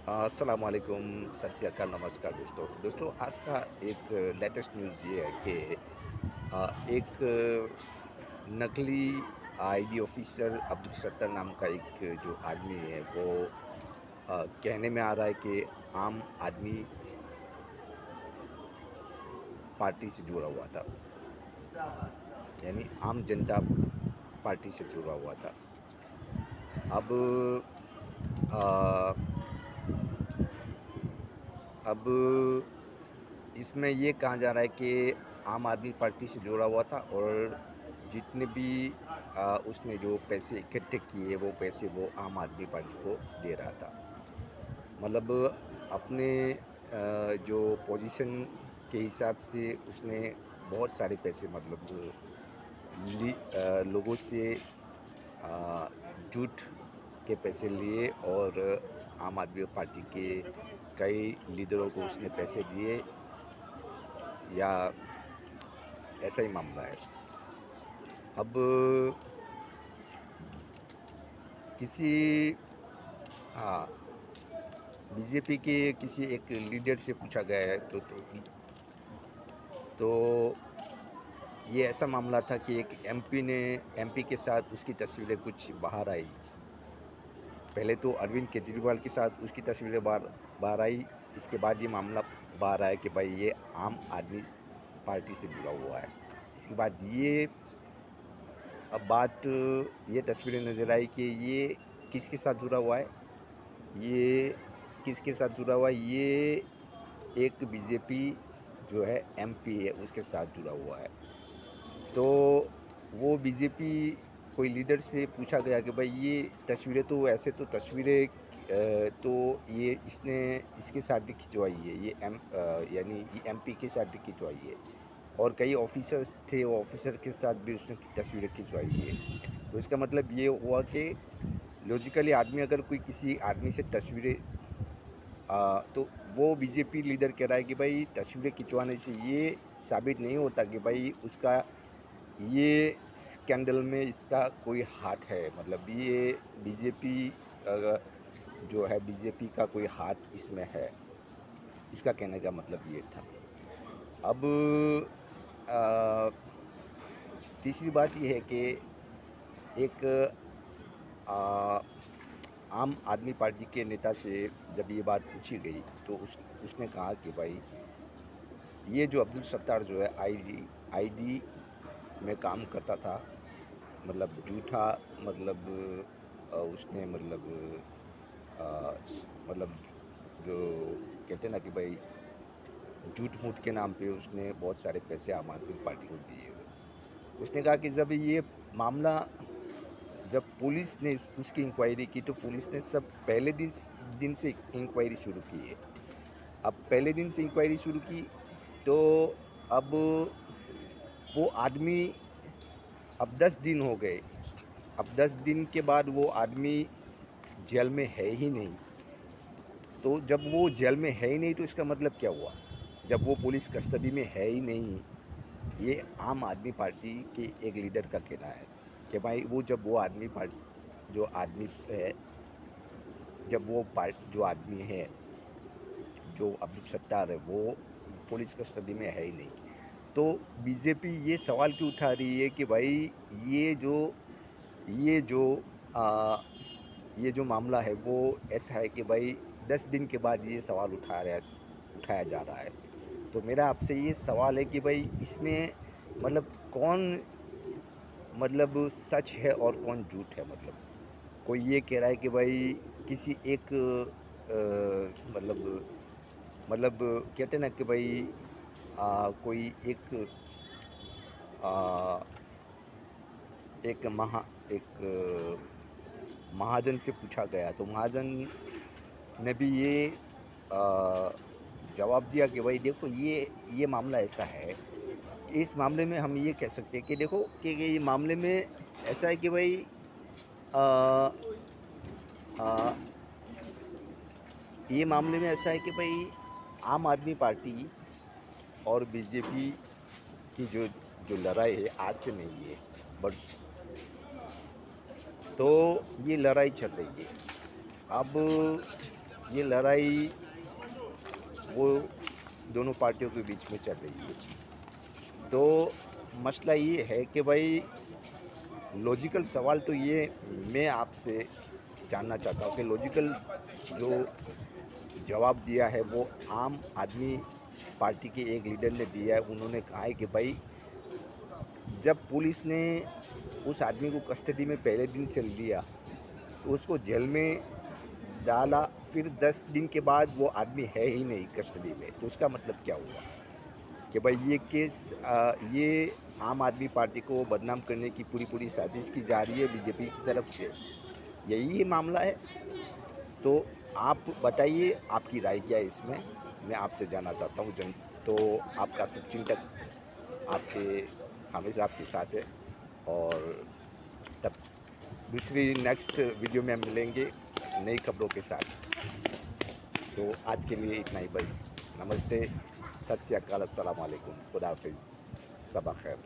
अस्सलाम वालेकुम, सत श्री अकाल, नमस्कार दोस्तों। दोस्तों आज का एक लेटेस्ट न्यूज़ ये है कि एक नकली आईडी ऑफिसर अब्दुल सत्तार नाम का एक जो आदमी है वो कहने में आ रहा है कि आम आदमी पार्टी से जुड़ा हुआ था, यानी आम जनता पार्टी से जुड़ा हुआ था। अब अ, अब इसमें ये कहा जा रहा है कि आम आदमी पार्टी से जुड़ा हुआ था और जितने भी उसने जो पैसे इकट्ठे किए वो पैसे वो आम आदमी पार्टी को दे रहा था। मतलब अपने जो पोजीशन के हिसाब से उसने बहुत सारे पैसे मतलब लोगों से अ, झूठ के पैसे लिए और आम आदमी पार्टी के कई लीडरों को उसने पैसे दिए या ऐसा ही मामला है। अब किसी हाँ, बीजेपी के किसी एक लीडर से पूछा गया है तो ये ऐसा मामला था कि एक एमपी के साथ उसकी तस्वीरें कुछ बाहर आई। पहले तो अरविंद केजरीवाल के साथ उसकी तस्वीरें बाहर बाहर आई। इसके बाद ये मामला बाहर आया कि भाई ये आम आदमी पार्टी से जुड़ा हुआ है। इसके बाद अब बात ये तस्वीरें नज़र आई कि ये किसके साथ जुड़ा हुआ है। ये किसके साथ जुड़ा हुआ है, ये एक बीजेपी जो है एमपी है उसके साथ जुड़ा हुआ है। तो वो बीजेपी कोई लीडर से पूछा गया कि भाई ये तस्वीरें तो ऐसे तो तस्वीरें तो ये इसने इसके साथ भी खिंचवाई है, ये यानी ये एमपी के साथ भी खिंचवाई है और कई ऑफिसर्स थे, वो ऑफिसर के साथ भी उसने तस्वीरें खिंचवाई है। तो इसका मतलब ये हुआ कि लॉजिकली आदमी अगर कोई किसी आदमी से तस्वीरें तो वो बीजेपी लीडर कह रहा है कि भाई तस्वीरें खिंचवाने से ये साबित नहीं होता कि भाई उसका ये स्कैंडल में इसका कोई हाथ है। मतलब ये बीजेपी जो है बीजेपी का कोई हाथ इसमें है। इसका कहने का मतलब ये था। अब अ, तीसरी बात ये है कि एक अ, आम आदमी पार्टी के नेता से जब ये बात पूछी गई तो उसने कहा कि भाई ये जो अब्दुल सत्तार जो है आईडी में काम करता था, मतलब झूठा, मतलब उसने मतलब जो कहते हैं ना कि भाई झूठ मूठ के नाम पे उसने बहुत सारे पैसे आम आदमी पार्टी को दिए हुए। उसने कहा कि जब ये मामला जब पुलिस ने उसकी इंक्वायरी की तो पुलिस ने सब पहले दिन से इंक्वायरी शुरू की है। अब पहले दिन से इंक्वायरी शुरू की तो अब वो आदमी, अब 10 दिन हो गए। अब 10 दिन के बाद वो आदमी जेल में है ही नहीं। तो जब वो जेल में है ही नहीं तो इसका मतलब क्या हुआ? जब वो पुलिस कस्टडी में है ही नहीं, ये आम आदमी पार्टी के एक लीडर का कहना है कि भाई वो जब वो आदमी पार्टी जो आदमी है, जब वो पार्ट जो आदमी है, जो अब्दुल सत्तार है, वो पुलिस कस्टडी में है ही नहीं। तो बीजेपी ये सवाल क्यों उठा रही है कि भाई ये जो ये जो आ, ये जो मामला है वो ऐसा है कि भाई 10 दिन के बाद ये सवाल उठाया जा रहा है। तो मेरा आपसे ये सवाल है कि भाई इसमें मतलब कौन मतलब सच है और कौन झूठ है। मतलब कोई ये कह रहा है कि भाई किसी एक मतलब कहते हैं ना कि भाई कोई आ, एक महाजन से पूछा गया तो महाजन ने भी ये आ, जवाब दिया कि भाई देखो ये मामला ऐसा है कि इस मामले में हम ये कह सकते हैं कि देखो कि ये मामले में ऐसा है कि भाई आ, आ, ये मामले में ऐसा है कि भाई आम आदमी पार्टी और बीजेपी की जो जो लड़ाई है आज से नहीं है, बट तो ये लड़ाई चल रही है। अब ये लड़ाई वो दोनों पार्टियों के बीच में चल रही है। तो मसला ये है कि भाई लॉजिकल सवाल तो ये मैं आपसे जानना चाहता हूँ कि लॉजिकल जो जवाब दिया है वो आम आदमी पार्टी के एक लीडर ने दिया है। उन्होंने कहा है कि भाई जब पुलिस ने उस आदमी को कस्टडी में पहले दिन से लिया तो उसको जेल में डाला, फिर 10 दिन के बाद वो आदमी है ही नहीं कस्टडी में, तो उसका मतलब क्या हुआ कि भाई ये केस ये आम आदमी पार्टी को बदनाम करने की पूरी साजिश की जा रही है बीजेपी की तरफ से, यही मामला है। तो आप बताइए आपकी राय क्या है इसमें, मैं आपसे जानना चाहता हूँ। जन तो आपका शुभचिंतक आपके हमेशा आपके साथ है। और तब दूसरी नेक्स्ट वीडियो में हम मिलेंगे नई खबरों के साथ। तो आज के लिए इतना ही बस। नमस्ते, सत श्री अकाल, अस्सलाम वालेकुम, खुदा हाफिज़, सबा खैर।